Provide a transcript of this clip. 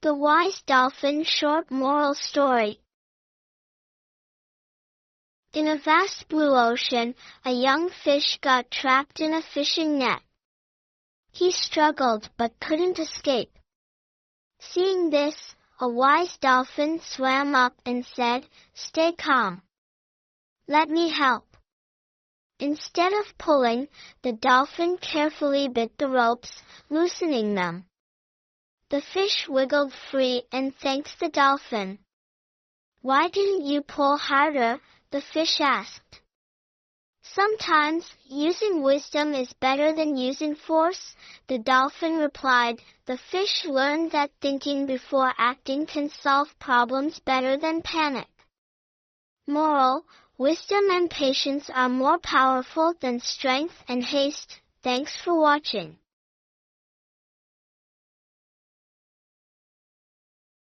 The Wise Dolphin Short Moral Story. In a vast blue ocean, a young fish got trapped in a fishing net. He struggled but couldn't escape. Seeing this, a wise dolphin swam up and said, "Stay calm. Let me help." Instead of pulling, the dolphin carefully bit the ropes, loosening them. The fish wiggled free and thanked the dolphin. "Why didn't you pull harder?" the fish asked. "Sometimes, using wisdom is better than using force," the dolphin replied. The fish learned that thinking before acting can solve problems better than panic. Moral: wisdom and patience are more powerful than strength and haste. Thanks for watching.